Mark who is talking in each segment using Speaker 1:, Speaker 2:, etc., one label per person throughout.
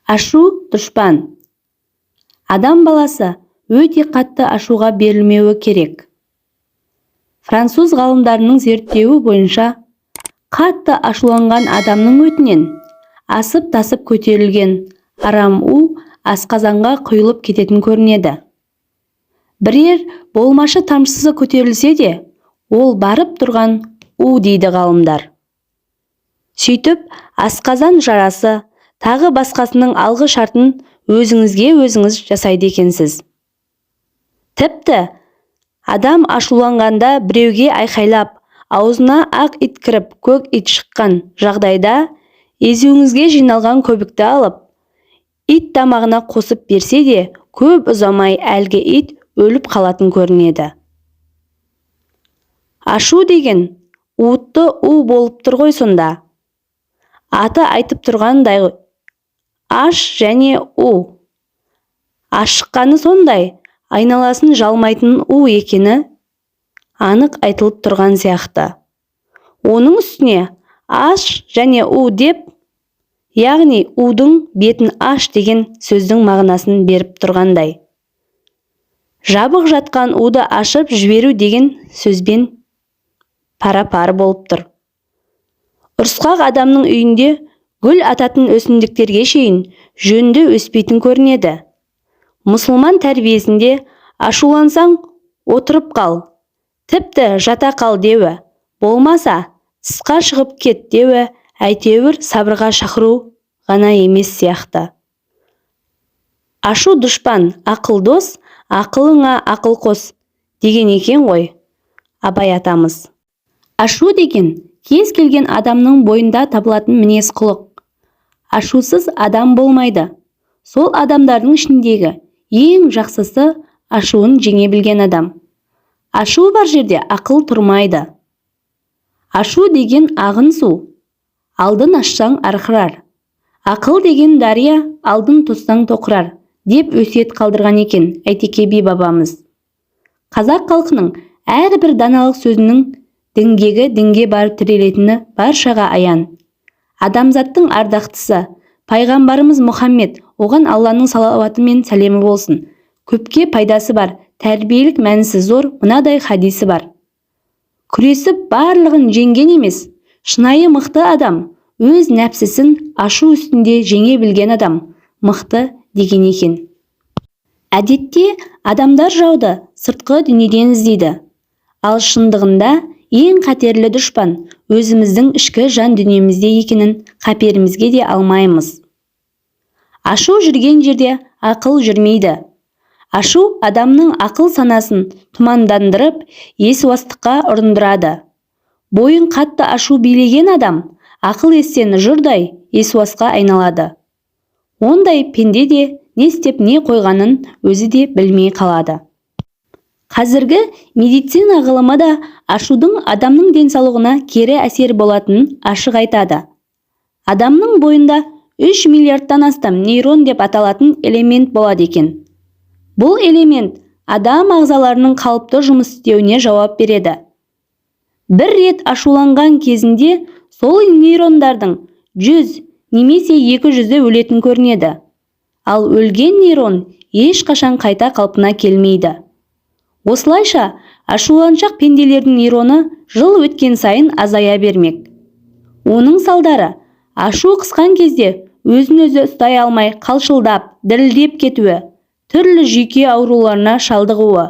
Speaker 1: Ашу дұшпан. Адам баласы өте қатты ашуға берілмеуі керек. Француз ғалымдарының зерттеуі бойынша, қатты ашуланған адамның өтінен асып-тасып көтерілген арам асқазанға құйылып кететін көрінеді. Бірер болмашы тамшысы көтерілсе де, ол барып тұрған дейді ғалымдар. Сөйтіп, асқазан жарасы, тағы басқасының алғы шартын өзіңізге жасайды екенсіз. Тіпті, адам ашуланғанда біреуге айқайлап, аузына ақ ит кіріп, көк ит шыққан жағдайда, езуіңізге жиналған көбікті алып, ит тамағына қосып берсе де, көп ұзамай әлгі ит өліп қалатын көрінеді. Ашу деген уытты болып тұр ғой сонда. Аты айтып тұрғандай, аш және ашыққаны сондай, айналасын жалмайтын екені анық айтылып тұрған сияқты. Оның үстіне аш және деп, яғни удың бетін аш деген сөздің мағынасын беріп тұрғандай. Жабық жатқан уды ашып жіберу деген сөзбен пара-пар болып тұр. Ұрысқақ адамның үйінде гүл ататын өсімдіктерге шейін жөнді өспейтін көрінеді. Мұсылман тәрбиесінде ашулансаң отырып қал, тіпті жата қал деуі, болмаса тысқа шығып кет деуі, әйтеуір сабырға шақыру ғана емес сияқты. Ашу дұшпан, ақыл дос, ақылыңа ақыл қос деген екен ғой Абай атамыз. Ашу деген кез келген адамның бойында табылатын мінез құлық. Ашусыз адам болмайды. Сол адамдардың ішіндегі ең жақсысы ашуын жеңе білген адам. Ашу бар жерде ақыл тұрмайды. Ашу деген ағын су, алдын ашсаң арқырар. Ақыл деген дария, алдын тоссаң тоқырар, деп өсиет қалдырған екен Әйтеке би бабамыз. Қазақ халқының әрбір даналық сөзінің дінге барып тірелетіні баршаға аян. Адамзаттың ардақтысы, пайғамбарымыз Мұхаммед, оған Алланың салауаты мен сәлемі болсын. Көпке пайдасы бар, тәрбиелік мәнісі зор мынадай хадисі бар. Күресіп барлығын жеңген емес, шынайы мықты адам, өз нәпсісін ашу үстінде жеңе білген адам, мықты деген екен. Әдетте адамдар жауды сыртқы дүниеден іздейді. Ал шындығында ең қатерлі дұшпан өзіміздің ішкі жан дүниемізде екенін қаперімізге де алмаймыз. Ашу жүрген жерде ақыл жүрмейді. Ашу адамның ақыл санасын тұмандандырып, есуастыққа ұрындырады. Бойын қатты ашу билеген адам ақыл естен жұрдай есуасқа айналады. Ондай пенде де не істеп не қойғанын өзі де білмей қалады. Қазіргі медицина ғылымы да ашудың адамның денсаулығына кері әсер болатынын ашық айтады. Адамның бойында 3 миллиардтан астам нейрон деп аталатын элемент болады екен. Бұл элемент адам ағзаларының қалыпты жұмыс істеуіне жауап береді. Бір рет ашуланған кезінде сол нейрондардың 100 немесе 200-і өлетін көрінеді. Ал өлген нейрон ешқашан қайта қалпына келмейді. Осылайша, ашуланшақ пенделердің нейроны жыл өткен сайын азая бермек. Оның салдары ашу қысқан кезде өзін-өзі ұстай алмай қалшылдап, дірілдеп кетуі, түрлі жүйке ауруларына шалдығуы,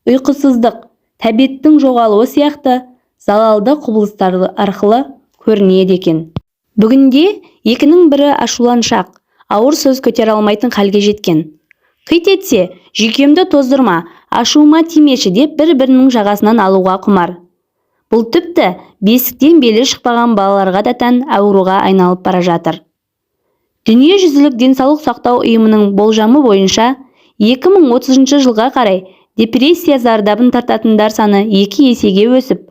Speaker 1: ұйқысыздық, тәбеттің жоғалуы сияқты залалды құбылыстар арқылы көрінеді екен. Бүгінде екінің бірі ашуланшақ, ауыр сөз көтере алмайтын халге жеткен. Қит етсе, жүйкемді тоздырма, ашуыма тимеші деп бір-бірінің жағасынан алуға құмар. Бұл тіпті бесіктен белі шықпаған балаларға да тән ауруға айналып бара жатыр. Дүниежүзілік денсаулық сақтау ұйымының болжамы бойынша 2030 жылға қарай депрессия зардабын тартатындар саны 2 есеге өсіп,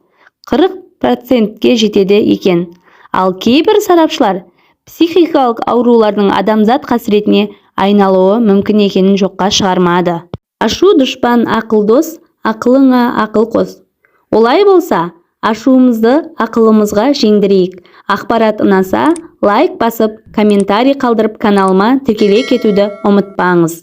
Speaker 1: 40%-ке жетеді екен. Ал кейбір сарапшылар психикалық аурулардың адамзат қасіретіне айналуы мүмкін екенін жоққа шығармады. Ашу дұшпан, ақыл дос, ақылыңа ақыл қос. Олай болса, ашуымызды ақылымызға жеңдірейік. Ақпарат ұнаса, лайк басып, комментарий қалдырып каналыма тіркеле кетуді ұмытпаңыз.